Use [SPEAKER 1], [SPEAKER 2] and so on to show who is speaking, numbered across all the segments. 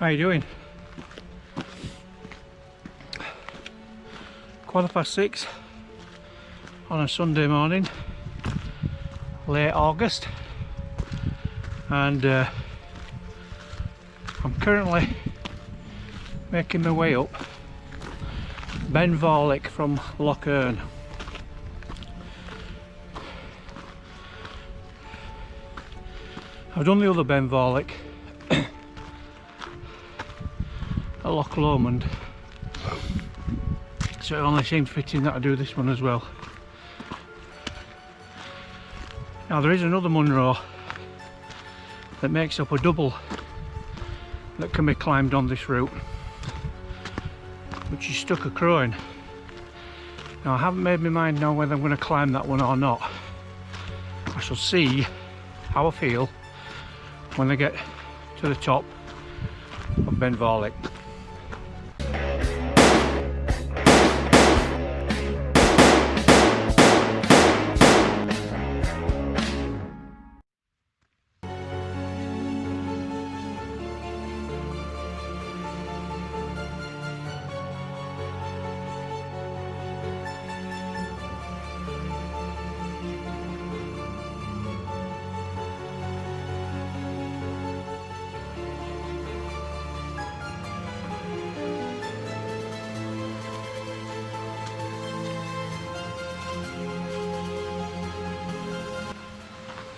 [SPEAKER 1] How you doing? 6:15 on a Sunday morning, late August, and I'm currently making my way up Ben Vane from Loch Earn. I've done the other Ben Vane at Loch Lomond, so it only seemed fitting that I do this one as well. Now there is another Munro that makes up a double that can be climbed on this route, which is Stuc at Chroin. Now I haven't made my mind now whether I'm going to climb that one or not. I shall see how I feel when I get to the top of Ben Vane.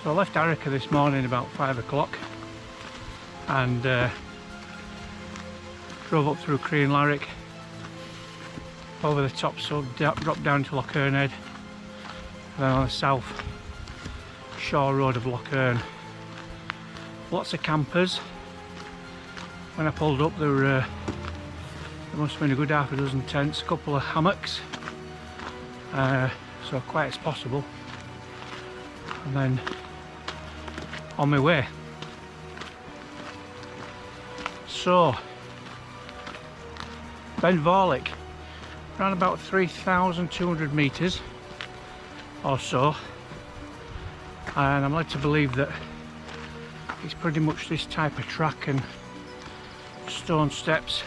[SPEAKER 1] So I left Arica this morning about 5 o'clock and drove up through Chroin over the top, so dropped down to Loch Earn Head, and then on the south shore road of Loch Earn. Lots of campers. When I pulled up there must have been a good half a dozen tents, a couple of hammocks, so quiet as possible, and then on my way. So Ben Vane, around about 3,200 metres or so, and I'm led to believe that it's pretty much this type of track and stone steps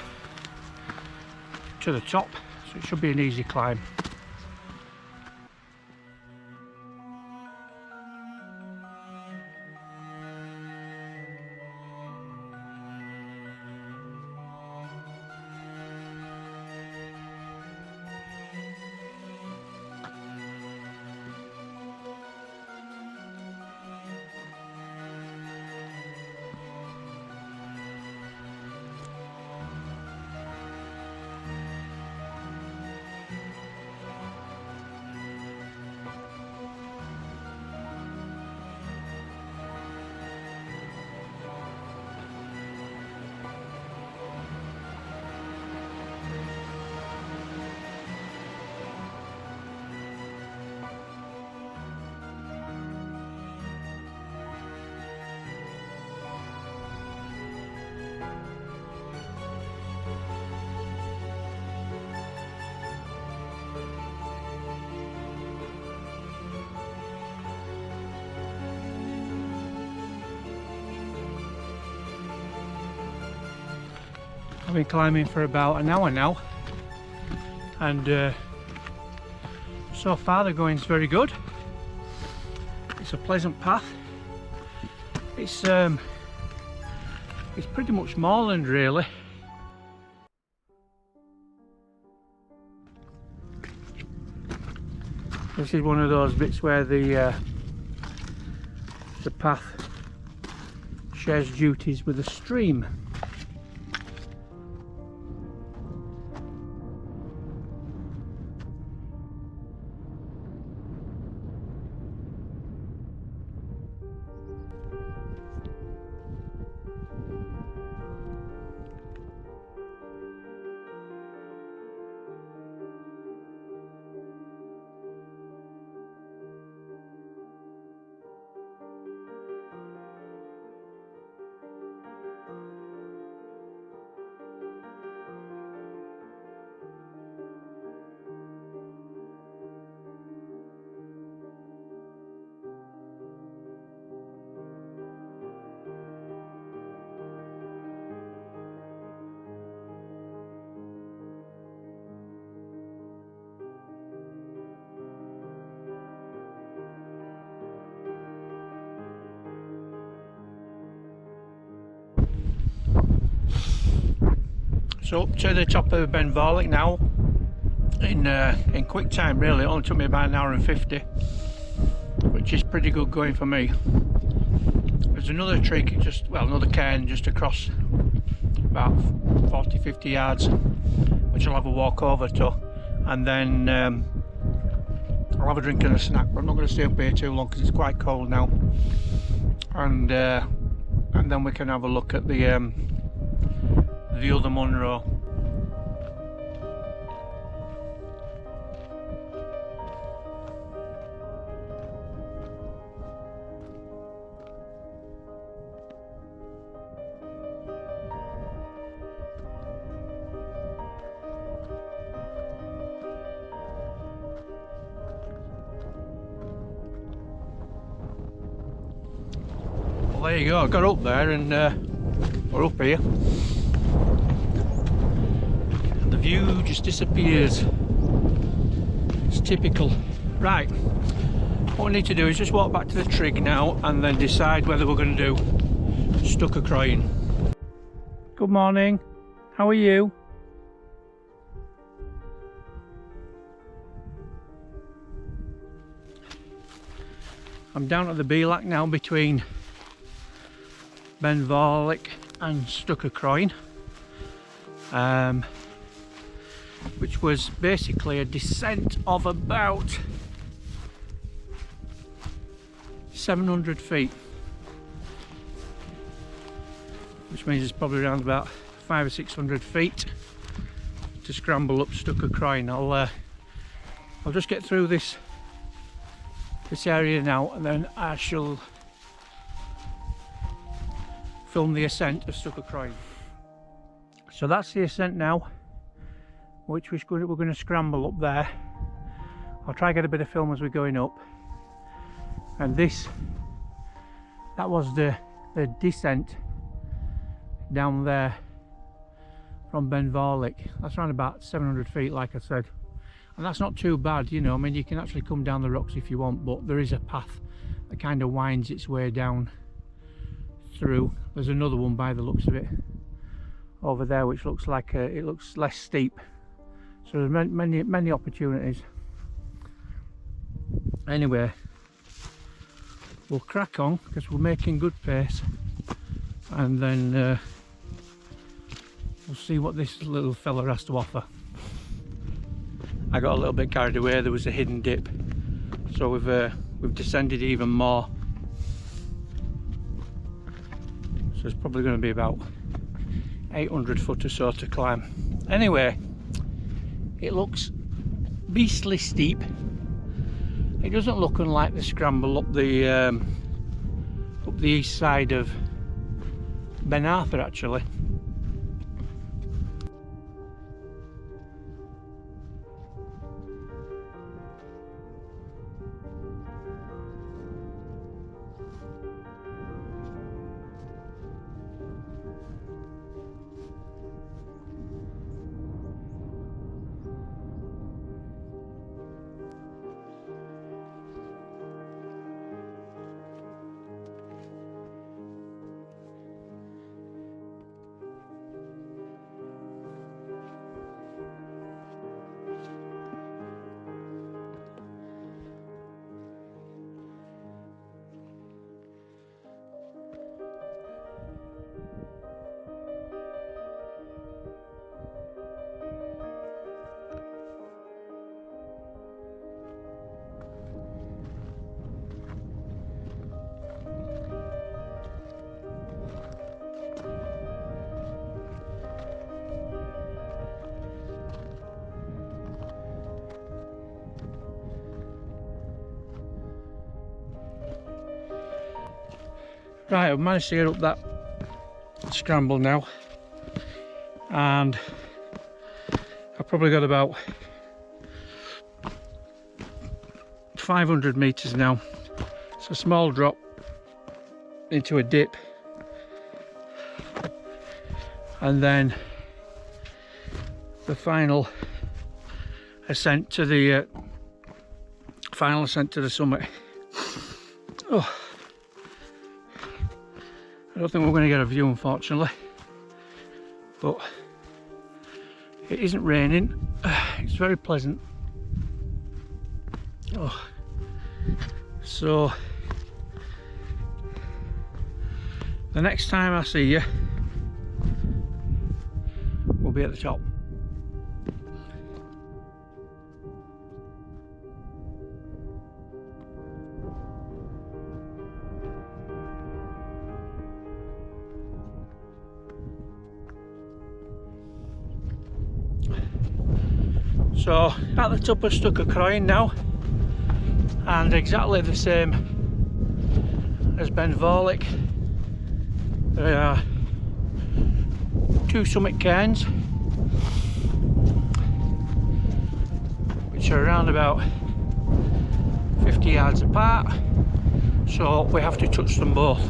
[SPEAKER 1] to the top, so it should be an easy climb. I've been climbing for about an hour now, and so far the going's very good. It's a pleasant path. It's pretty much moorland really. This is one of those bits where the path shares duties with a stream. So up to the top of Ben Vane now, in quick time really. It only took me about an hour and 50, which is pretty good going for me. There's another trig, another cairn just across about 40-50 yards, which I'll have a walk over to, and then I'll have a drink and a snack, but I'm not going to stay up here too long because it's quite cold now. And then we can have a look at the other Munro. Well, there you go, I got up there and we're up here. And the view just disappears. It's typical. Right, what we need to do is just walk back to the trig now and then decide whether we're going to do Stuc or Chroin. Good morning, how are you? I'm down at the Belak now between Ben Vane and Stuc or Chroin, which was basically a descent of about 700 feet, which means it's probably around about 500 or 600 feet to scramble up Stuc or Chroin. I'll just get through this area now, and then I shall film the ascent of Stuc or Chroin. So that's the ascent now, which we're going to scramble up there. I'll try and get a bit of film as we're going up. And that was the descent down there from Ben Vane. That's around about 700 feet, like I said. And that's not too bad, you know. I mean, you can actually come down the rocks if you want, but there is a path that kind of winds its way down through. There's another one by the looks of it over there, which looks like it looks less steep. So there's many opportunities. Anyway, we'll crack on because we're making good pace, and then we'll see what this little fella has to offer. I got a little bit carried away. There was a hidden dip, so we've descended even more. So it's probably going to be about 800 foot or so to climb. Anyway, it looks beastly steep. It doesn't look unlike the scramble up the east side of Ben Arthur, actually. Right, I've managed to get up that scramble now, and I've probably got about 500 meters now. It's a small drop into a dip, and then the final ascent to the summit. Oh, I don't think we're going to get a view, unfortunately, but It isn't raining. It's very pleasant. Oh. So the next time I see you, we'll be at the top. So at the top of Stuc Chroin now, and exactly the same as Ben Vorlich. There are two summit cairns which are around about 50 yards apart, so we have to touch them both.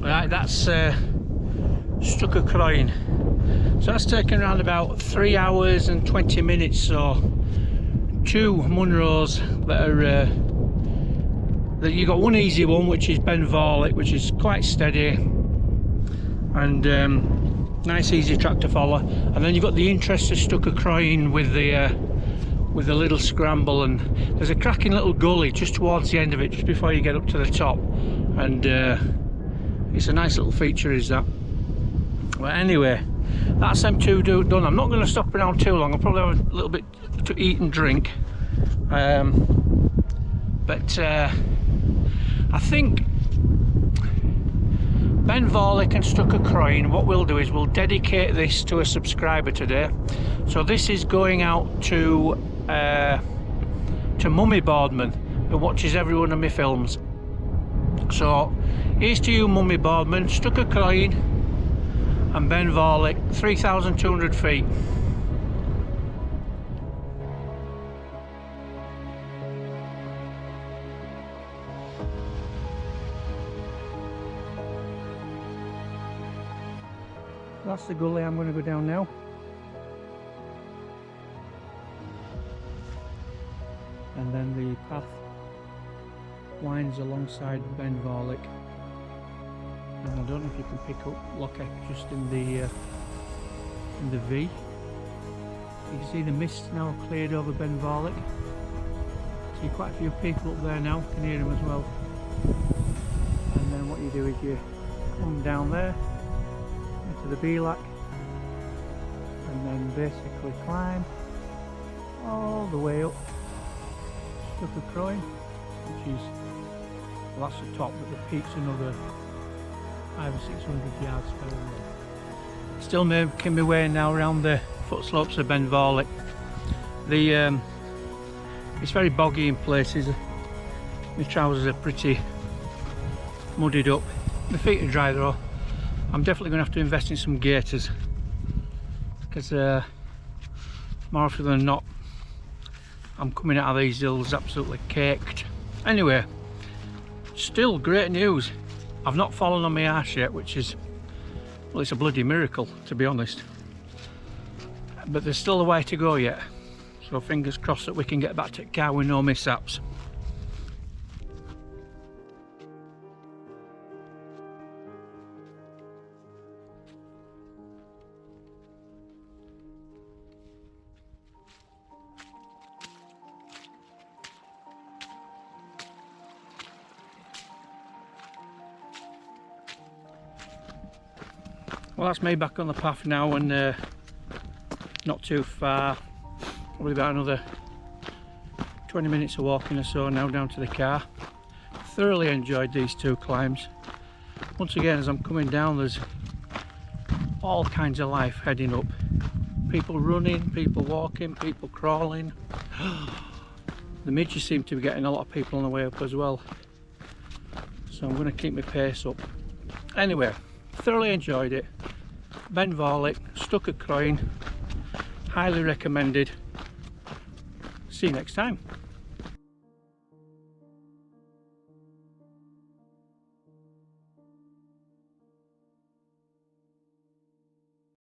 [SPEAKER 1] Right, that's Stuc Chroin. So that's taken around about 3 hours and 20 minutes. So 2 Munros that are that you got one easy one, which is Ben Vorlich, which is quite steady and nice easy track to follow, and then you've got the interest of Stuc Chroin with the little scramble, and there's a cracking little gully just towards the end of it, just before you get up to the top, and it's a nice little feature, is that. But anyway, that's them two done. I'm not going to stop around too long. I'll probably have a little bit to eat and drink, but I think Ben Vorlich and Stuc Chroin, what we'll do is we'll dedicate this to a subscriber today. So this is going out to Mummy Boardman, who watches every one of my films. So here's to you, Mummy Boardman, Stuc Chroin and Ben Vorlich, 3,200 feet. That's the gully I'm going to go down now. And then the path winds alongside Ben Vorlich. And I don't know if you can pick up Loch Earn just in the V. You can see the mist now cleared over Ben Vorlich. See quite a few people up there now, can hear them as well. And then what you do is you come down there into the Belak, and then basically climb all the way up Stuc Chroin, which is, well, that's the top, but the peak's another 500 or 600 yards further away. Still making my way now around the foot slopes of Ben Vorlich. It's very boggy in places. My trousers are pretty muddied up. My feet are dry though. I'm definitely going to have to invest in some gaiters, because more often than not I'm coming out of these hills absolutely caked. Anyway, still great news. I've not fallen on my arse yet, which is, well, it's a bloody miracle, to be honest. But there's still a way to go yet. So fingers crossed that we can get back to the car with no mishaps. Well, that's me back on the path now, and not too far, probably about another 20 minutes of walking or so now down to the car. Thoroughly enjoyed these 2 climbs. Once again, as I'm coming down, there's all kinds of life heading up. People running, people walking, people crawling. The midges seem to be getting a lot of people on the way up as well, so I'm going to keep my pace up. Anyway, thoroughly enjoyed it. Ben Vorlich, Stuc Chroin, highly recommended. See you next time.